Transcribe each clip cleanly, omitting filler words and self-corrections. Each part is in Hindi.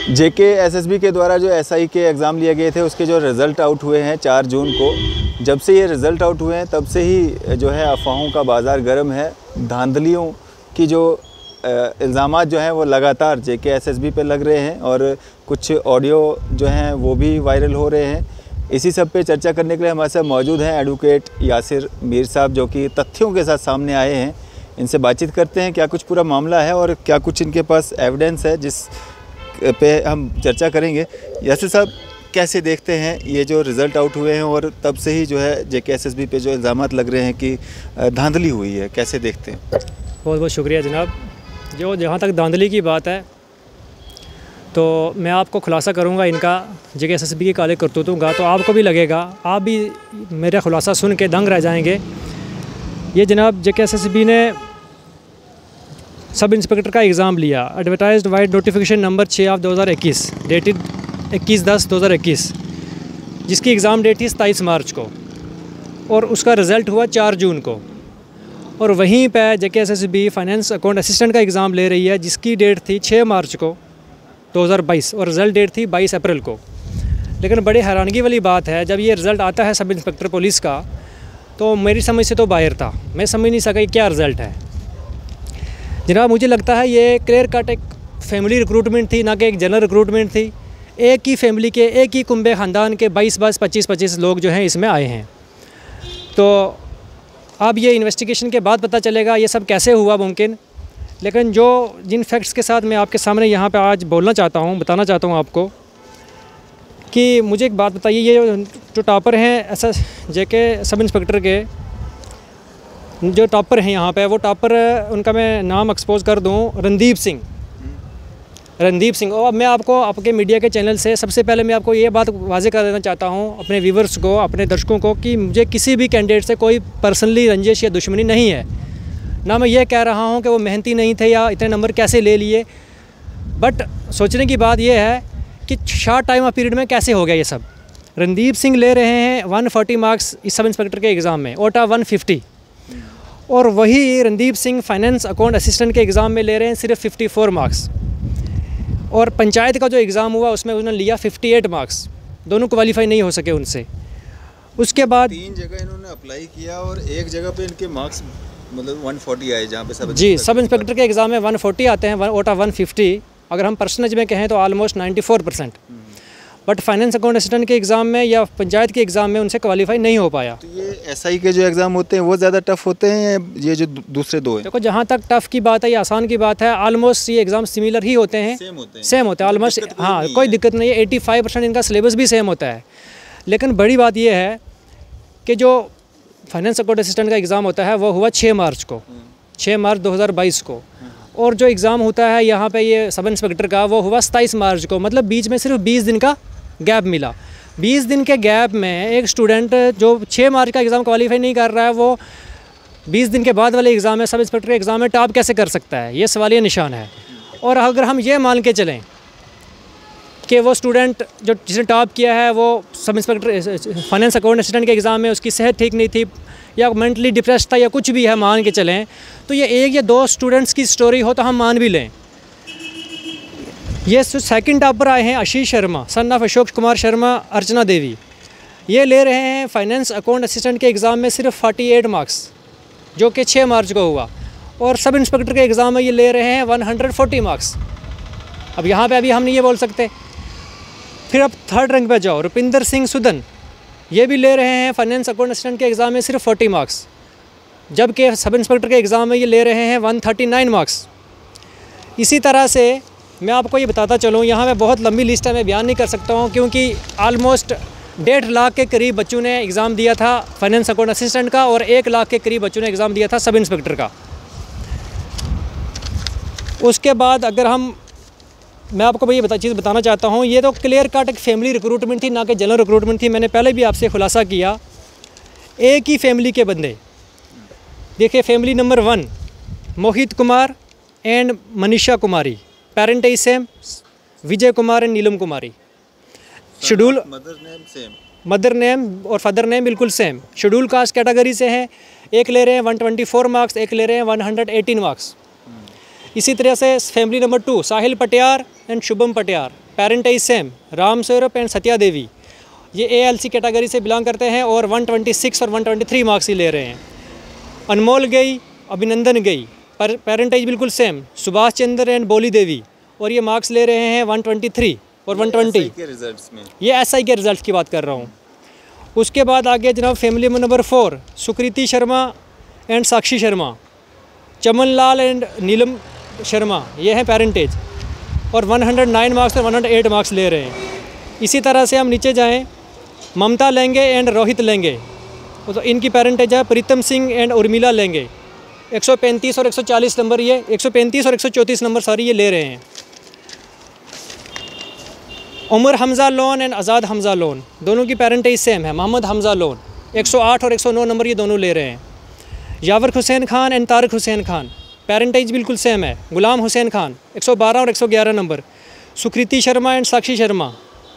जेके एसएसबी के द्वारा जो एसआई के एग्ज़ाम लिए गए थे उसके जो रिज़ल्ट आउट हुए हैं 4 जून को, जब से ये रिज़ल्ट आउट हुए हैं तब से ही जो है अफवाहों का बाज़ार गर्म है। धांधलियों की जो इल्ज़ामात जो हैं वो लगातार जेके एसएसबी पे लग रहे हैं और कुछ ऑडियो जो हैं वो भी वायरल हो रहे हैं। इसी सब पे चर्चा करने के लिए हमारे साथ मौजूद हैं एडवोकेट यासिर मीर साहब, जो कि तथ्यों के साथ सामने आए हैं। इनसे बातचीत करते हैं क्या कुछ पूरा मामला है और क्या कुछ इनके पास एविडेंस है जिस पे हम चर्चा करेंगे। यासिर साहब, कैसे देखते हैं ये जो रिज़ल्ट आउट हुए हैं और तब से ही जो है जेके एसएसबी पे जो इल्ज़ामात लग रहे हैं कि धांधली हुई है, कैसे देखते हैं? बहुत बहुत शुक्रिया जनाब। जहाँ तक धांधली की बात है तो मैं आपको खुलासा करूँगा इनका जेके एसएसबी की काले करतूतों का, तो आपको भी लगेगा, आप भी मेरा खुलासा सुन के दंग रह जाएंगे। ये जनाब जेके एसएसबी ने सब इंस्पेक्टर का एग्ज़ाम लिया, advertised wide notification number 6/2021 dated 21/10/2021, जिसकी एग्ज़ाम डेट थी 27 मार्च को और उसका रिज़ल्ट हुआ 4 जून को। और वहीं पे जेके एसएसबी फाइनेंस अकाउंट असिस्टेंट का एग्ज़ाम ले रही है जिसकी डेट थी 6 मार्च को 2022 और रिज़ल्ट डेट थी 22 अप्रैल को। लेकिन बड़ी हैरानगी वाली बात है, जब ये रिज़ल्ट आता है सब इंस्पेक्टर पुलिस का तो मेरी समझ से तो बाहर था, मैं समझ नहीं सका क्या रिज़ल्ट है। जनाब, मुझे लगता है ये क्लियर कट एक फैमिली रिक्रूटमेंट थी, ना कि एक जनरल रिक्रूटमेंट थी। एक ही फैमिली के, एक ही कुंबे ख़ानदान के 22 25 लोग जो हैं इसमें आए हैं। तो अब ये इन्वेस्टिगेशन के बाद पता चलेगा ये सब कैसे हुआ मुमकिन। लेकिन जिन फैक्ट्स के साथ मैं आपके सामने यहाँ पे आज बोलना चाहता हूँ, बताना चाहता हूँ आपको कि मुझे एक बात बताइए, ये जो टॉपर हैं ऐसा जेके सब इंस्पेक्टर के जो टॉपर हैं यहाँ पे, वो टॉपर उनका मैं नाम एक्सपोज कर दूँ, रणदीप सिंह। और अब मैं आपको आपके मीडिया के चैनल से सबसे पहले मैं आपको ये बात वाज़ेह कर देना चाहता हूँ अपने व्यूवर्स को, अपने दर्शकों को, कि मुझे किसी भी कैंडिडेट से कोई पर्सनली रंजिश या दुश्मनी नहीं है। ना मैं ये कह रहा हूँ कि वो मेहनती नहीं थे या इतने नंबर कैसे ले लिए, बट सोचने की बात यह है कि शॉर्ट टाइम ऑफ पीरियड में कैसे हो गया ये सब। रणदीप सिंह ले रहे हैं 140 मार्क्स इस सब इंस्पेक्टर के एग्ज़ाम में, ओटा 150, और वही Randeep Singh finance account assistant के एग्ज़ाम में ले रहे हैं सिर्फ 54 मार्क्स। और पंचायत का जो एग्ज़ाम हुआ उसमें उन्होंने लिया 58 मार्क्स, दोनों क्वालिफाई नहीं हो सके उनसे। उसके बाद 3 जगह इन्होंने अप्लाई किया और एक जगह पे इनके मार्क्स मतलब 140 आए, जहाँ पे सब इंस्पेक्टर के एग्ज़ाम में 140 आते हैं, ओटा 150। अगर हम परसेंटेज में कहें तो almost 94%। But finance account assistant के एग्ज़ाम में या पंचायत के एग्ज़ाम में उनसे क्वालिफाई नहीं हो पाया। तो ये एसआई के जो एग्ज़ाम होते हैं वो ज़्यादा टफ होते हैं या ये जो दूसरे दो हैं? देखो, जहाँ तक टफ़ की बात है या आसान की बात है, ऑलमोस्ट ये एग्ज़ाम सिमिलर ही होते हैं, सेम होते हैं ऑलमोस्ट। हाँ, कोई दिक्कत नहीं है, 85% इनका सिलेबस भी सेम होता है। लेकिन बड़ी बात ये है कि जो फाइनेंस अकाउंट असिस्टेंट का एग्ज़ाम होता है वो हुआ 6 मार्च को, 6 मार्च 2022 को, और जो एग्ज़ाम होता है यहाँ पे ये सब इंस्पेक्टर का वो हुआ 27 मार्च को। मतलब बीच में सिर्फ 20 दिन का गैप मिला। 20 दिन के गैप में एक स्टूडेंट जो 6 मार्च का एग्ज़ाम क्वालिफाई नहीं कर रहा है, वो 20 दिन के बाद वाले एग्ज़ाम में सब इंस्पेक्टर के एग्ज़ाम में टॉप कैसे कर सकता है? ये सवालिया निशान है। और अगर हम ये मान के चलें कि वो स्टूडेंट जो जिसने टॉप किया है वो sub inspector finance account assistant के एग्ज़ाम में उसकी सेहत ठीक नहीं थी या मेंटली डिप्रेस था या कुछ भी है, मान के चलें, तो ये 1 या 2 स्टूडेंट्स की स्टोरी हो तो हम मान भी लें। ये सेकंड टॉपर आए हैं आशीष शर्मा, सन ऑफ अशोक कुमार शर्मा, अर्चना देवी। ये ले रहे हैं फाइनेंस अकाउंट असिस्टेंट के एग्ज़ाम में सिर्फ 48 मार्क्स, जो कि 6 मार्च को हुआ, और सब इंस्पेक्टर के एग्ज़ाम में ये ले रहे हैं 140 मार्क्स। अब यहाँ पे अभी हम नहीं ये बोल सकते। फिर अब थर्ड रैंक पे जाओ, रुपिंदर सिंह सुदन, ये भी ले रहे हैं फाइनेंस अकाउंट असिस्टेंट के एग्ज़ाम में सिर्फ 40 मार्क्स, जबकि सब इंस्पेक्टर के एग्ज़ाम में ये ले रहे हैं 139 मार्क्स। इसी तरह से मैं आपको ये बताता चलूँ, यहाँ पे बहुत लंबी लिस्ट है, मैं बयान नहीं कर सकता हूँ क्योंकि ऑलमोस्ट 1.5 लाख के करीब बच्चों ने एग्ज़ाम दिया था फाइनेंस अकाउंट असिस्टेंट का और 1 लाख के करीब बच्चों ने एग्ज़ाम दिया था सब इंस्पेक्टर का। उसके बाद अगर मैं आपको ये चीज़ बताना चाहता हूँ, ये तो क्लियर कट एक फैमिली रिक्रूटमेंट थी, ना कि जनरल रिक्रूटमेंट थी। मैंने पहले भी आपसे खुलासा किया, एक ही फैमिली के बंदे। देखिए, family number 1 Mohit Kumar and Manisha Kumari, parent is same, Vijay Kumar and Neelam Kumari. Schedule mother name और फादर नेम बिल्कुल सेम। शेड्यूल कास्ट कैटेगरी से हैं। एक ले रहे हैं 124 मार्क्स, एक ले रहे हैं 118 मार्क्स। इसी तरह से family number 2 Sahil Patiyar and Shubham Patiyar, parentage same, Ram Swaroop and Satya देवी, ये ALC कैटेगरी से बिलोंग करते हैं और 126 और 123 मार्क्स ही ले रहे हैं। अनमोल गई, अभिनंदन गई, पर पेरेंटेज बिल्कुल सेम, सुभाष चंद्र एंड बोली देवी, और ये मार्क्स ले रहे हैं 123 और 120 के रिजल्ट्स में। ये SI के रिज़ल्ट की बात कर रहा हूँ। उसके बाद आगे जनाब फैमिली में number 4 Sukriti Sharma and Sakshi Sharma, Chaman Lal and Neelam Sharma, ये हैं पेरेंटेज, और 109 मार्क्स और 108 मार्क्स ले रहे हैं। इसी तरह से हम नीचे जाएं, ममता लेंगे एंड रोहित लेंगे, तो इनकी पेरेंटेज है प्रीतम सिंह एंड उर्मिला लेंगे, 135 और 140 नंबर, ये 135 और 134 नंबर सारी ये ले रहे हैं। उमर हमज़ा लोन एंड आज़ाद हमज़ा लोन, दोनों की पेरेंटेज सेम है, मोहम्मद हमज़ा लोन, 108 और 109 नंबर ये दोनों ले रहे हैं। यावर हुसैन खान एंड तारिक हुसैन खान, पेरेंटेज बिल्कुल सेम है, गुलाम हुसैन खान 112 और 111 number. Sukriti Sharma and Sakshi Sharma,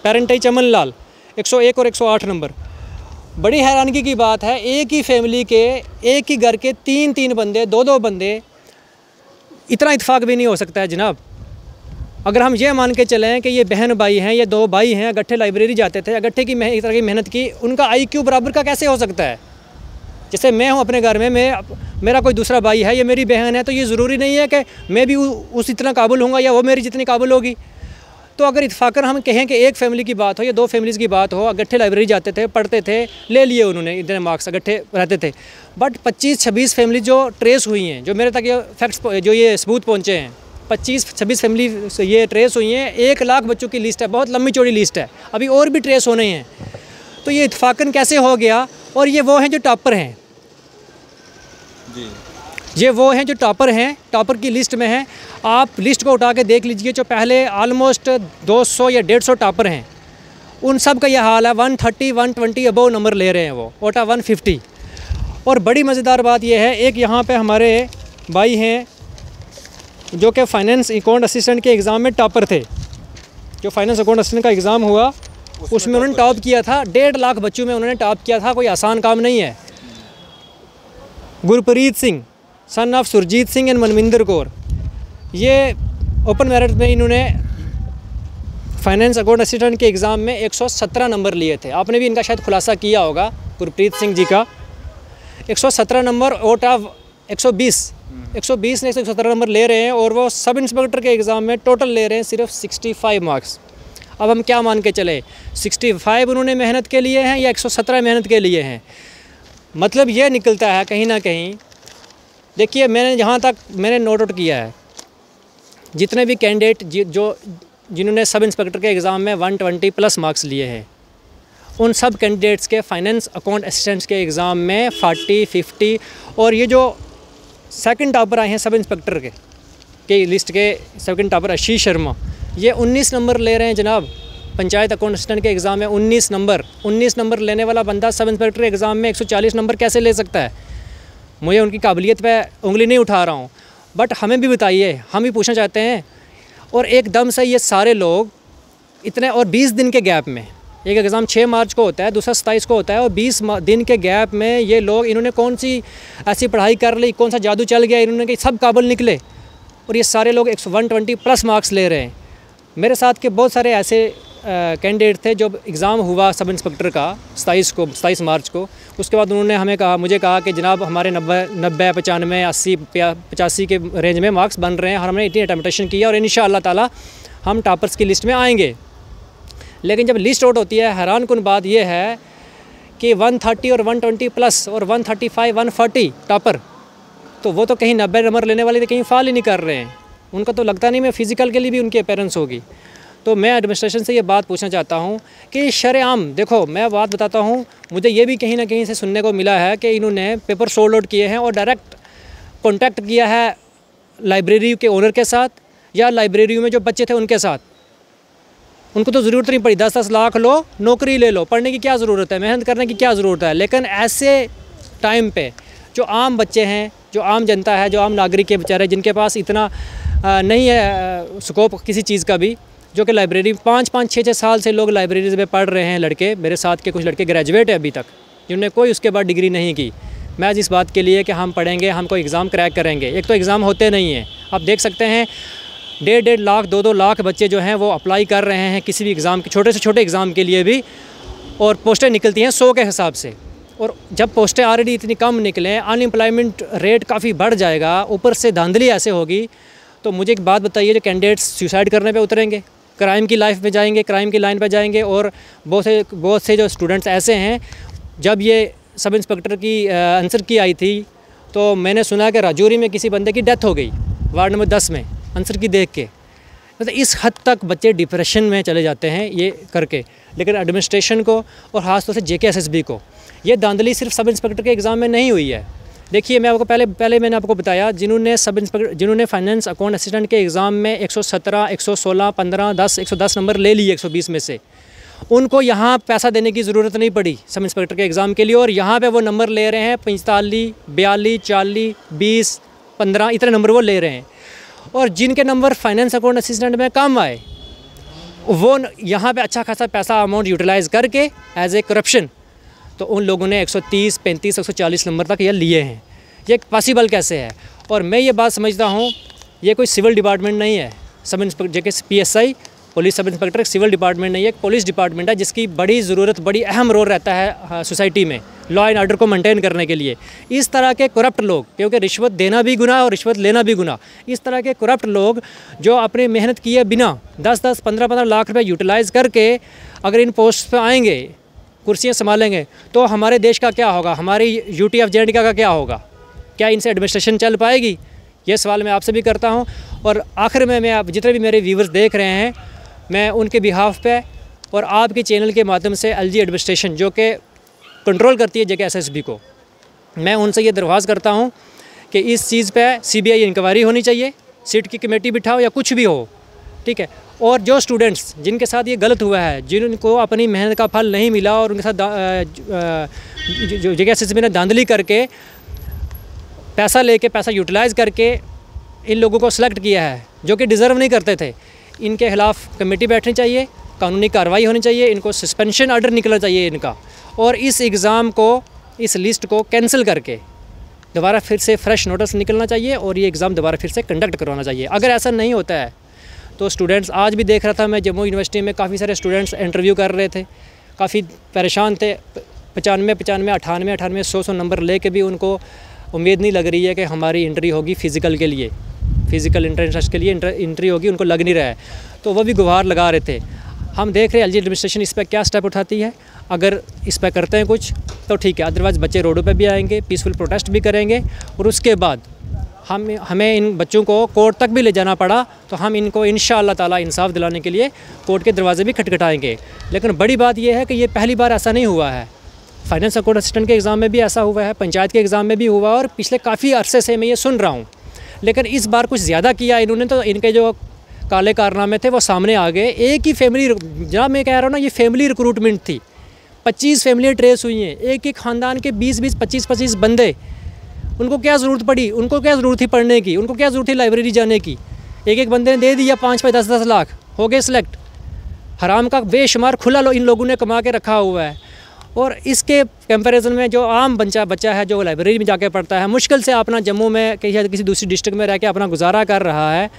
parentage Chaman Lal 101 और 108 नंबर। बड़ी हैरानगी की बात है, एक ही फैमिली के, एक ही घर के 3-3 बंदे, 2-2 बंदे, इतना इत्तेफाक भी नहीं हो सकता है जनाब। अगर हम ये मान के चलें कि ये बहन भाई हैं, ये 2 भाई हैं, अगट्ठे लाइब्रेरी जाते थे, अगट्ठे की इस तरह की मेहनत की, उनका IQ बराबर का कैसे हो सकता है? जैसे मैं हूँ अपने घर में, मेरा कोई दूसरा भाई है, ये मेरी बहन है, तो ये ज़रूरी नहीं है कि मैं भी उस इतना काबिल होऊंगा या वो मेरी जितनी काबिल होगी। तो अगर इत्फाकन हम कहें कि एक फैमिली की बात हो या 2 फैमिलीज़ की बात हो, अगट्ठे लाइब्रेरी जाते थे, पढ़ते थे, ले लिए उन्होंने, इतने मार्क्स अगट्ठे रहते थे, बट 25-26 फैमिली जो ट्रेस हुई हैं, जो मेरे तक ये फैक्ट्स, जो ये सबूत पहुँचे हैं, 25-26 फैमिली ये ट्रेस हुई हैं, 1 लाख बच्चों की लिस्ट है, बहुत लंबी चौड़ी लिस्ट है, अभी और भी ट्रेस होने हैं। तो ये इत्फाकन कैसे हो गया? और ये वो हैं जो टॉपर हैं जी, ये वो हैं जो टॉपर हैं, टॉपर की लिस्ट में हैं। आप लिस्ट को उठा के देख लीजिए, जो पहले ऑलमोस्ट 200 या 150 टॉपर हैं, उन सब का यह हाल है, 130, 120 अबव नंबर ले रहे हैं वो, ओटा 150। और बड़ी मज़ेदार बात यह है, एक यहाँ पे हमारे भाई हैं जो कि फाइनेंस अकाउंट असिस्टेंट के एग्ज़ाम में टॉपर थे, जो फाइनेंस अकाउंट असिस्टेंट का एग्ज़ाम हुआ उसमें उन्होंने टॉप किया था, 1.5 लाख बच्चों में उन्होंने टॉप किया था, कोई आसान काम नहीं है। Gurpreet Singh son of Surjit Singh and Manvinder Kaur, ये ओपन मेरिट में इन्होंने फाइनेंस अकाउंट असिस्टेंट के एग्ज़ाम में 117 नंबर लिए थे। आपने भी इनका शायद खुलासा किया होगा, गुरप्रीत सिंह जी का 117 नंबर आउट ऑफ 120 ने 117 नंबर ले रहे हैं, और वो सब इंस्पेक्टर के एग्ज़ाम में टोटल ले रहे हैं सिर्फ 65 मार्क्स। अब हम क्या मान के चले, 65 उन्होंने मेहनत के लिए हैं या 117 मेहनत के लिए हैं? मतलब ये निकलता है कहीं ना कहीं, देखिए मैंने जहाँ तक मैंने नोट आउट किया है, जितने भी कैंडिडेट जिन्होंने सब इंस्पेक्टर के एग्ज़ाम में 120 प्लस मार्क्स लिए हैं, उन सब कैंडिडेट्स के फाइनेंस अकाउंट असिस्टेंट्स के एग्ज़ाम में 40, 50, और ये जो सेकंड टॉपर आए हैं सब इंस्पेक्टर के लिस्ट के सेकंड टॉपर आशीष शर्मा, ये 19 नंबर ले रहे हैं जनाब। पंचायत अकाउंट असिस्टेंट के एग्ज़ाम में 19 नंबर लेने वाला बंदा सब इंस्पेक्टर एग्ज़ाम में 140 नंबर कैसे ले सकता है? मुझे उनकी काबिलियत पे उंगली नहीं उठा रहा हूँ, बट हमें भी बताइए, हम भी पूछना चाहते हैं। और एकदम से ये सारे लोग इतने, और 20 दिन के गैप में, एक एग्ज़ाम 6 मार्च को होता है, दूसरा 27 को होता है, और 20 दिन के गैप में ये लोग, इन्होंने कौन सी ऐसी पढ़ाई कर ली, कौन सा जादू चल गया इन्होंने कि सब काबिल निकले, और ये सारे लोग 120 प्लस मार्क्स ले रहे हैं। मेरे साथ के बहुत सारे ऐसे कैंडिडेट थे, जब एग्ज़ाम हुआ सब इंस्पेक्टर का 27 मार्च को, उसके बाद उन्होंने मुझे कहा कि जनाब हमारे 90, 95, 80, 85 के रेंज में मार्क्स बन रहे हैं, और हमने इतनी अटेम्प्टेशन किया और इंशाअल्लाह ताला हम टॉपर्स की लिस्ट में आएंगे। लेकिन जब लिस्ट आउट होती है, हैरानकुन बात यह है कि 130 और 120 प्लस और 135, 140 टॉपर, तो वो तो कहीं 90 नंबर लेने वाले तो कहीं फाल ही नहीं कर रहे हैं। उनका तो लगता नहीं मैं फ़िज़िकल के लिए भी उनकी अपेयरेंस होगी। तो मैं एडमिनिस्ट्रेशन से ये बात पूछना चाहता हूँ कि शरेआम, देखो मैं बात बताता हूँ, मुझे ये भी कहीं ना कहीं से सुनने को मिला है कि इन्होंने पेपर सोल्ड आउट किए हैं और डायरेक्ट कॉन्टैक्ट किया है लाइब्रेरी के ओनर के साथ या लाइब्रेरी में जो बच्चे थे उनके साथ। उनको तो ज़रूरत नहीं पड़ी, 10-10 लाख लो, नौकरी ले लो, पढ़ने की क्या ज़रूरत है, मेहनत करने की क्या ज़रूरत है। लेकिन ऐसे टाइम पे जो आम बच्चे हैं, जो आम जनता है, जो आम नागरिक है बेचारे, जिनके पास इतना नहीं है स्कोप किसी चीज़ का भी, जो कि लाइब्रेरी 5-5, 6-6 साल से लोग लाइब्रेरीज़ में पढ़ रहे हैं। लड़के मेरे साथ के कुछ लड़के ग्रेजुएट है अभी तक, जिन्होंने कोई उसके बाद डिग्री नहीं की। मैं इस बात के लिए कि हम पढ़ेंगे, हम कोई एग्ज़ाम क्रैक करेंगे। एक तो एग्ज़ाम होते नहीं हैं, आप देख सकते हैं 1.5 लाख 2-2 लाख बच्चे जो हैं वो अप्लाई कर रहे हैं किसी भी एग्ज़ाम के, छोटे से छोटे एग्ज़ाम के लिए भी, और पोस्टें निकलती हैं 100 के हिसाब से। और जब पोस्टें ऑलरेडी इतनी कम निकलें, अनएम्प्लॉयमेंट रेट काफ़ी बढ़ जाएगा, ऊपर से धांधली ऐसे होगी, तो मुझे एक बात बताइए, जो कैंडिडेट्स सुसाइड करने पे उतरेंगे, क्राइम की लाइफ में जाएंगे, क्राइम की लाइन पे जाएंगे। और बहुत से जो स्टूडेंट्स ऐसे हैं, जब ये सब इंस्पेक्टर की आंसर की आई थी तो मैंने सुना कि राजौरी में किसी बंदे की डेथ हो गई, वार्ड नंबर 10 में, आंसर की देख के। मतलब इस हद तक बच्चे डिप्रेशन में चले जाते हैं ये करके। लेकिन एडमिनिस्ट्रेशन को और ख़ासतौर से JKSSB को ये धांधली सिर्फ सब इंस्पेक्टर के एग्ज़ाम में नहीं हुई है। देखिए, मैं आपको पहले मैंने आपको बताया, जिन्होंने फाइनेंस अकाउंट असिस्टेंट के एग्ज़ाम में 117, 116, 15, 10, 110 नंबर ले लिए 120 में से, उनको यहाँ पैसा देने की ज़रूरत नहीं पड़ी सब इंस्पेक्टर के एग्ज़ाम के लिए। और यहाँ पे वो नंबर ले रहे हैं 45, 42, 40, 20, 15, इतने नंबर वो ले रहे हैं। और जिनके नंबर फाइनेंस अकाउंट असिस्टेंट में कम आए, वो यहाँ पे अच्छा खासा पैसा अमाउंट यूटिलाइज़ करके एज ए करप्शन, तो उन लोगों ने 130, 35, 140 नंबर तक ये लिए हैं। ये पॉसिबल कैसे है? और मैं ये बात समझता हूँ, ये कोई सिविल डिपार्टमेंट नहीं है। सब इंस्पेक्टर जैसे PSI पुलिस सब इंस्पेक्टर एक सिविल डिपार्टमेंट नहीं है, एक पुलिस डिपार्टमेंट है, जिसकी बड़ी ज़रूरत, बड़ी अहम रोल रहता है सोसाइटी में लॉ एंड ऑर्डर को मेंटेन करने के लिए। इस तरह के करप्ट लोग, क्योंकि रिश्वत देना भी गुनाह और रिश्वत लेना भी गुनाह, इस तरह के करप्ट लोग जो अपनी मेहनत किए बिना 10-10, 15-15 लाख रुपए यूटिलाइज़ करके अगर इन पोस्ट पर आएंगे, कुर्सियाँ संभालेंगे, तो हमारे देश का क्या होगा, हमारी UT ऑफ J&K का क्या होगा? क्या इनसे एडमिनिस्ट्रेशन चल पाएगी? ये सवाल मैं आपसे भी करता हूँ। और आखिर में मैं आप जितने भी मेरे व्यूवर्स देख रहे हैं, मैं उनके बिहाफ पे और आपके चैनल के माध्यम से LG एडमिनिस्ट्रेशन जो कि कंट्रोल करती है JKSSB को, मैं उनसे ये दरख्वास्त करता हूँ कि इस चीज़ पे CBI इंक्वायरी होनी चाहिए, सीट की कमेटी बिठाओ या कुछ भी हो, ठीक है। और जो स्टूडेंट्स जिनके साथ ये गलत हुआ है, जिनको अपनी मेहनत का फल नहीं मिला और उनके साथ जो JKSSB ने धांधली करके पैसा लेके, पैसा यूटिलाइज़ करके इन लोगों को सिलेक्ट किया है जो कि डिज़र्व नहीं करते थे, इनके खिलाफ़ कमेटी बैठनी चाहिए, कानूनी कार्रवाई होनी चाहिए, इनको सस्पेंशन ऑर्डर निकलना चाहिए इनका, और इस एग्ज़ाम को, इस लिस्ट को कैंसिल करके दोबारा फिर से फ्रेश नोटिस निकलना चाहिए और ये एग्ज़ाम दोबारा फिर से कंडक्ट करवाना चाहिए। अगर ऐसा नहीं होता है तो स्टूडेंट्स, आज भी देख रहा था मैं जम्मू यूनिवर्सिटी में काफ़ी सारे स्टूडेंट्स इंटरव्यू कर रहे थे, काफ़ी परेशान थे, 95, 98, 100 नंबर ले के भी उनको उम्मीद नहीं लग रही है कि हमारी एंट्री होगी फ़िज़िकल के लिए, फ़िज़िकल एंट्रेंस के लिए एंट्री होगी, उनको लग नहीं रहा है, तो वो भी गुहार लगा रहे थे। हम देख रहे हैं LG एडमिनिस्ट्रेशन इस पर क्या स्टेप उठाती है। अगर इस पर करते हैं कुछ तो ठीक है, अदरवाइज़ बच्चे रोडों पे भी आएंगे, पीसफुल प्रोटेस्ट भी करेंगे, और उसके बाद हमें इन बच्चों को कोर्ट तक भी ले जाना पड़ा तो हम इनको इंशाअल्लाह ताला इंसाफ दिलाने के लिए कोर्ट के दरवाजे भी खटखटाएंगे। लेकिन बड़ी बात यह है कि ये पहली बार ऐसा नहीं हुआ है, फाइनेंस अकाउंट असिस्टेंट के एग्ज़ाम में भी ऐसा हुआ है, पंचायत के एग्ज़ाम में भी हुआ, और पिछले काफ़ी अरसे से मैं ये सुन रहा हूँ। लेकिन इस बार कुछ ज़्यादा किया इन्होंने, तो इनके जो काले कारनामे थे वो सामने आ गए। एक ही फैमिली, जनाब मैं कह रहा हूँ ना, ये फैमिली रिक्रूटमेंट थी, 25 फैमिलियाँ ट्रेस हुई हैं, एक एक ख़ानदान के 20-20, 25-25 बंदे। उनको क्या ज़रूरत पड़ी, उनको क्या ज़रूरत थी पढ़ने की, उनको क्या ज़रूरत थी लाइब्रेरी जाने की? एक बंदे ने दे दिया 5-5, 10-10 लाख, हो गए सिलेक्ट। हराम का बेशुमार खुला इन लोगों ने कमा के रखा हुआ है। और इसके कंपैरिजन में जो आम बच्चा है, जो लाइब्रेरी में जाके पढ़ता है, मुश्किल से अपना जम्मू में किसी दूसरी डिस्ट्रिक्ट में रह के अपना गुजारा कर रहा है,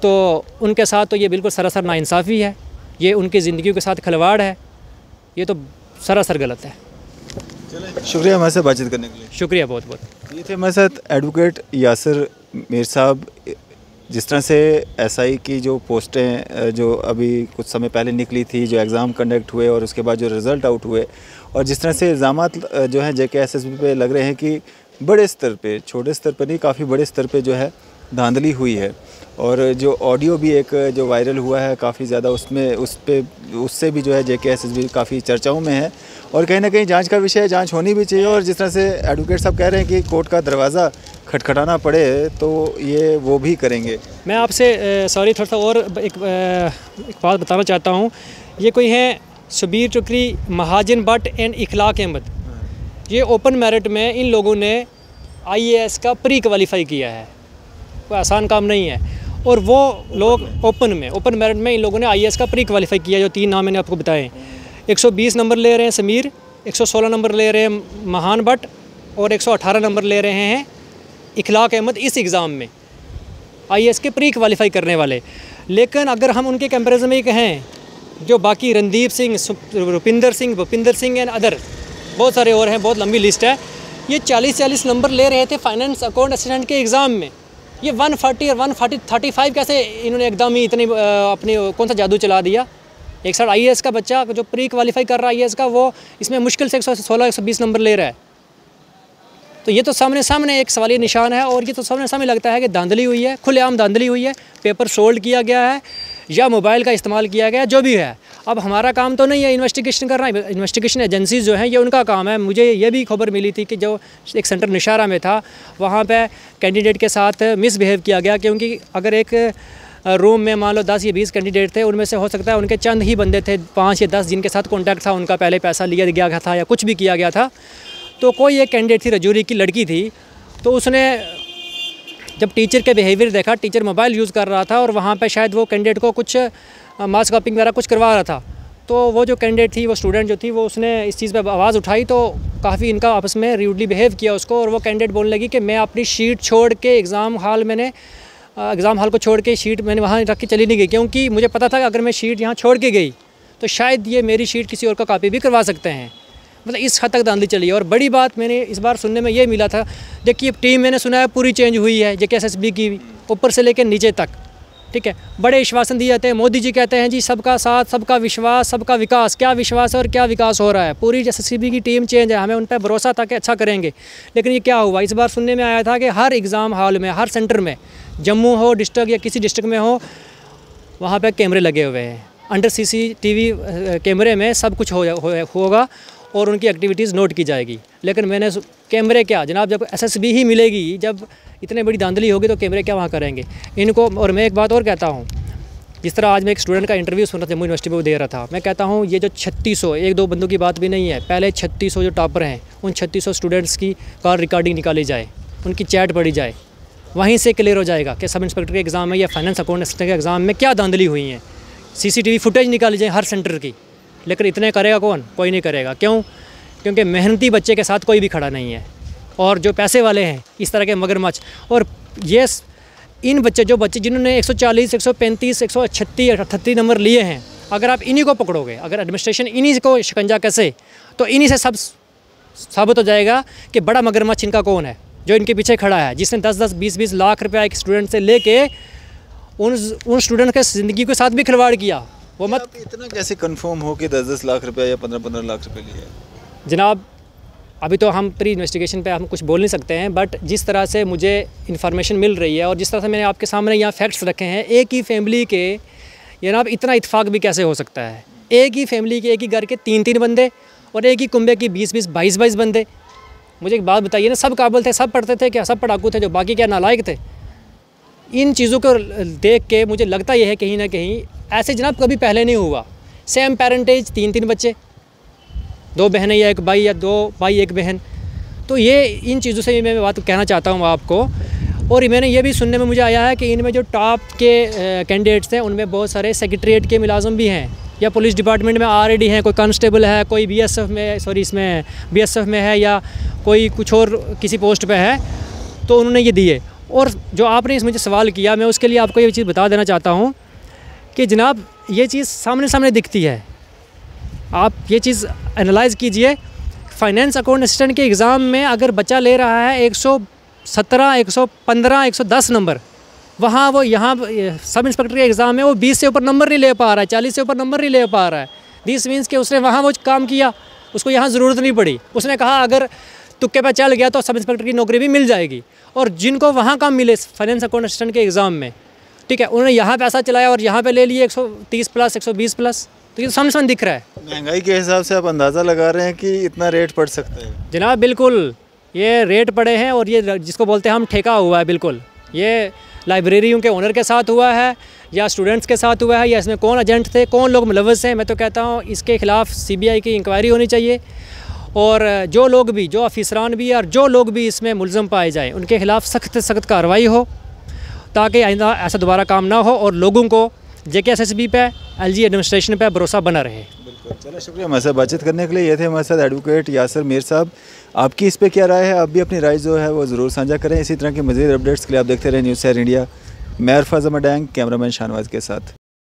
तो उनके साथ तो ये बिल्कुल सरासर नाइंसाफ़ी है, ये उनकी ज़िंदगी के साथ खिलवाड़ है, ये तो सरासर गलत है। शुक्रिया हमारे साथ बातचीत करने के लिए। शुक्रिया बहुत बहुत। ये थे हमारे साथ एडवोकेट यासिर मीर साहब। जिस तरह से SI की जो पोस्टें जो अभी कुछ समय पहले निकली थी, जो एग्ज़ाम कंडक्ट हुए और उसके बाद जो रिज़ल्ट आउट हुए, और जिस तरह से इल्ज़ामात जो हैं JKSSB पे लग रहे हैं कि बड़े स्तर पे, छोटे स्तर पे नहीं, काफ़ी बड़े स्तर पे जो है धांधली हुई है। और जो ऑडियो भी एक जो वायरल हुआ है काफ़ी ज़्यादा, उससे भी जो है JKSSB काफ़ी चर्चाओं में है, और कहीं ना कहीं जांच का विषय है, जांच होनी भी चाहिए। और जिस तरह से एडवोकेट साहब कह रहे हैं कि कोर्ट का दरवाज़ा खटखटाना पड़े तो ये वो भी करेंगे। मैं आपसे सॉरी थोड़ा सा और एक बात बताना चाहता हूँ। ये कोई हैं शबीर चुकरी, महाजन भट्ट एंड इखलाक अहमद। ये ओपन मेरिट में इन लोगों ने IAS का प्री क्वालिफाई किया है, कोई आसान काम नहीं है। और वो लोग ओपन मेरिट में इन लोगों ने IAS का प्री क्वालिफाई किया। जो 3 नाम मैंने आपको बताए, 120 नंबर ले रहे हैं समीर, 116 नंबर ले रहे हैं महान भट्ट, और 118 नंबर ले रहे हैं इखलाक अहमद इस एग्ज़ाम में। IAS के प्री क्वालिफाई करने वाले। लेकिन अगर हम उनके कंपैरिजन में कहें, जो बाकी रणदीप सिंह, रुपिंदर सिंह, भूपिंदर सिंह एंड अदर बहुत सारे और हैं, बहुत लंबी लिस्ट है, ये 40-40 नंबर ले रहे थे फाइनेंस अकाउंट असिस्टेंट के एग्ज़ाम में। ये 140 और 135 कैसे इन्होंने एकदम ही इतनी अपनी कौन सा जादू चला दिया। एक साइड IAS का बच्चा जो प्री क्वालिफाई कर रहा है IAS का, वो इसमें मुश्किल से 116-120 नंबर ले रहा है। तो ये तो सामने एक सवालिया निशान है, और ये तो सामने लगता है कि धांधली हुई है, खुलेआम धांधली हुई है, पेपर सोल्ड किया गया है या मोबाइल का इस्तेमाल किया गया, जो भी है। अब हमारा काम तो नहीं है इन्वेस्टिगेशन करना, इन्वेस्टिगेशन एजेंसीज जो हैं ये उनका काम है। मुझे ये भी खबर मिली थी कि जो एक सेंटर निशारा में था, वहाँ पे कैंडिडेट के साथ मिसबिहेव किया गया, क्योंकि अगर एक रूम में मान लो 10 या 20 कैंडिडेट थे, उनमें से हो सकता है उनके चंद ही बंदे थे, 5 या 10 जिनके साथ कॉन्टैक्ट था, उनका पहले पैसा लिया गया था या कुछ भी किया गया था। तो कोई एक कैंडिडेट थी, रजौरी की लड़की थी, तो उसने जब टीचर के बिहेवियर देखा, टीचर मोबाइल यूज़ कर रहा था और वहाँ पे शायद वो कैंडिडेट को कुछ मास कॉपिंग वगैरह कुछ करवा रहा था, तो वो जो कैंडिडेट थी, वो स्टूडेंट जो थी, वो उसने इस चीज़ पे आवाज़ उठाई, तो काफ़ी इनका आपस में र्यूडली बिहेव किया उसको। और वो कैंडिडेट बोलने लगी कि मैं अपनी शीट छोड़ के एग्ज़ाम हॉल को छोड़ के शीट मैंने वहाँ रख के चली नहीं गई, क्योंकि मुझे पता था कि अगर मैं शीट यहाँ छोड़ के गई तो शायद ये मेरी शीट किसी और का कॉपी भी करवा सकते हैं। मतलब इस हद तक धांधली चली है। और बड़ी बात मैंने इस बार सुनने में ये मिला था, देखिए टीम मैंने सुना है पूरी चेंज हुई है JKSSB की, ऊपर से लेकर नीचे तक, ठीक है। बड़े आश्वासन दिए जाते हैं, मोदी जी कहते हैं जी सबका साथ, सबका विश्वास, सबका विकास। क्या विश्वास है और क्या विकास हो रहा है? पूरी SSB की टीम चेंज है, हमें उन पर भरोसा था कि अच्छा करेंगे। लेकिन ये क्या हुआ, इस बार सुनने में आया था कि हर एग्ज़ाम हॉल में, हर सेंटर में, जम्मू हो डिस्ट्रिक्ट या किसी डिस्ट्रिक्ट में हो, वहाँ पर कैमरे लगे हुए हैं। अंडर CCTV कैमरे में सब कुछ होगा और उनकी एक्टिविटीज़ नोट की जाएगी। लेकिन मैंने कैमरे क्या जनाब, जब SSB ही मिलेगी, जब इतने बड़ी धांधली होगी तो कैमरे क्या वहाँ करेंगे इनको। और मैं एक बात और कहता हूँ, जिस तरह आज मैं एक स्टूडेंट का इंटरव्यू सुन रहा था, जम्मू यूनिवर्सिटी में वो दे रहा था, मैं कहता हूँ ये जो 3600, एक दो बंदों की बात भी नहीं है, पहले 3600 जो टॉपर हैं, उन 3600 स्टूडेंट्स की कॉल रिकॉर्डिंग निकाली जाए, उनकी चैट पढ़ी जाए, वहीं से क्लियर हो जाएगा कि सब इंस्पेक्टर के एग्ज़ाम में या फाइनेंस अकाउंट असिस्टेंट के एग्ज़ाम में क्या धांधली हुई हैं। CCTV फुटेज निकाली जाए हर सेंटर की। लेकिन इतने करेगा कौन? कोई नहीं करेगा। क्यों? क्योंकि मेहनती बच्चे के साथ कोई भी खड़ा नहीं है, और जो पैसे वाले हैं इस तरह के मगरमच्छ। और ये इन बच्चे जिन्होंने 140, 135, 136, 138 नंबर लिए हैं, अगर आप इन्हीं को पकड़ोगे, अगर एडमिनिस्ट्रेशन इन्हीं को शिकंजा कसे, तो इन्हीं से सब साबित हो जाएगा कि बड़ा मगरमच्छ इनका कौन है, जो इनके पीछे खड़ा है, जिसने 10-10, 20-20 लाख रुपया एक स्टूडेंट से लेके उन स्टूडेंट के ज़िंदगी के साथ भी खिलवाड़ किया। वो मत इतना कैसे कंफर्म हो कि 10-10 लाख रुपया या 15-15 लाख रुपये लिए? जनाब अभी तो हम प्री इन्वेस्टिगेशन पे हम कुछ बोल नहीं सकते हैं, बट जिस तरह से मुझे इन्फॉर्मेशन मिल रही है और जिस तरह से मैंने आपके सामने यहाँ फैक्ट्स रखे हैं, एक ही फैमिली के जनाब इतना इत्तेफाक भी कैसे हो सकता है? एक ही फैमिली के, एक ही घर के 3-3 बंदे और एक ही कुंबे की 20-20, 22-22 बंदे। मुझे एक बात बताइए ना, सब काबिल थे, सब पढ़ते थे क्या? सब पढ़ाकू थे जो बाकी क्या नालायक थे? इन चीज़ों को देख के मुझे लगता यह है कहीं ना कहीं ऐसे जनाब कभी पहले नहीं हुआ। सेम पेरेंटेज, 3-3 बच्चे, 2 बहनें या 1 भाई या 2 भाई 1 बहन। तो ये इन चीज़ों से मैं बात कहना चाहता हूँ आपको। और मैंने ये भी सुनने में मुझे आया है कि इनमें जो टॉप के कैंडिडेट्स हैं, उनमें बहुत सारे सेक्रेटरीट के मुलाजिम भी हैं या पुलिस डिपार्टमेंट में ऑलरेडी हैं। कोई कांस्टेबल है, कोई BSF में है, या कोई कुछ और किसी पोस्ट पे है, तो उन्होंने ये दिए। और जो आपने मुझे सवाल किया, मैं उसके लिए आपको ये चीज़ बता देना चाहता हूँ कि जनाब ये चीज़ सामने दिखती है। आप ये चीज़ एनालाइज़ कीजिए। फाइनेंस अकाउंट असिस्टेंट के एग्ज़ाम में अगर बच्चा ले रहा है 117, 115, 110 नंबर, वहाँ वो यहाँ सब इंस्पेक्टर के एग्ज़ाम में वो 20 से ऊपर नंबर नहीं ले पा रहा है, 40 से ऊपर नंबर नहीं ले पा रहा है। दिस मीन्स कि उसने वहाँ वो काम किया, उसको यहाँ ज़रूरत नहीं पड़ी। उसने कहा अगर तुक्के पे चल गया तो सब इंस्पेक्टर की नौकरी भी मिल जाएगी। और जिनको वहाँ काम मिले फाइनेंस अकाउंट असिस्टेंट के एग्ज़ाम में, ठीक है, उन्होंने यहाँ पैसा चलाया और यहाँ पे ले लिए 130 प्लस, 120 प्लस। तो ये सामने दिख रहा है। महंगाई के हिसाब से आप अंदाज़ा लगा रहे हैं कि इतना रेट पड़ सकता है? जनाब बिल्कुल, ये रेट पड़े हैं और ये जिसको बोलते हैं हम ठेका हुआ है। बिल्कुल, ये लाइब्रेरियों के ओनर के साथ हुआ है या स्टूडेंट्स के साथ हुआ है, या इसमें कौन एजेंट थे, कौन लोग मुलव्वस हैं। मैं तो कहता हूँ इसके ख़िलाफ़ CBI की इंक्वायरी होनी चाहिए, और जो लोग भी, जो अफसरान भी और जो लोग भी इसमें मुलज़म पाए जाएँ, उनके ख़िलाफ़ सख्त कार्रवाई हो, ताकि आइंदा ऐसा दोबारा काम ना हो और लोगों को JKSSB पे, LG एडमिनिस्ट्रेशन पे भरोसा बना रहे। बिल्कुल, चलो शुक्रिया हमारे साथ बातचीत करने के लिए। ये थे हमारे साथ एडवोकेट यासिर मीर साहब। आपकी इस पर क्या राय है? आप भी अपनी राय जो है वो ज़रूर साझा करें। इसी तरह की मज़ीद अपडेट्स के लिए आप देखते रहें न्यूज़ शहर इंडिया। मैं अरफाज मडैंग कैमरामैन शाहनवाज के साथ।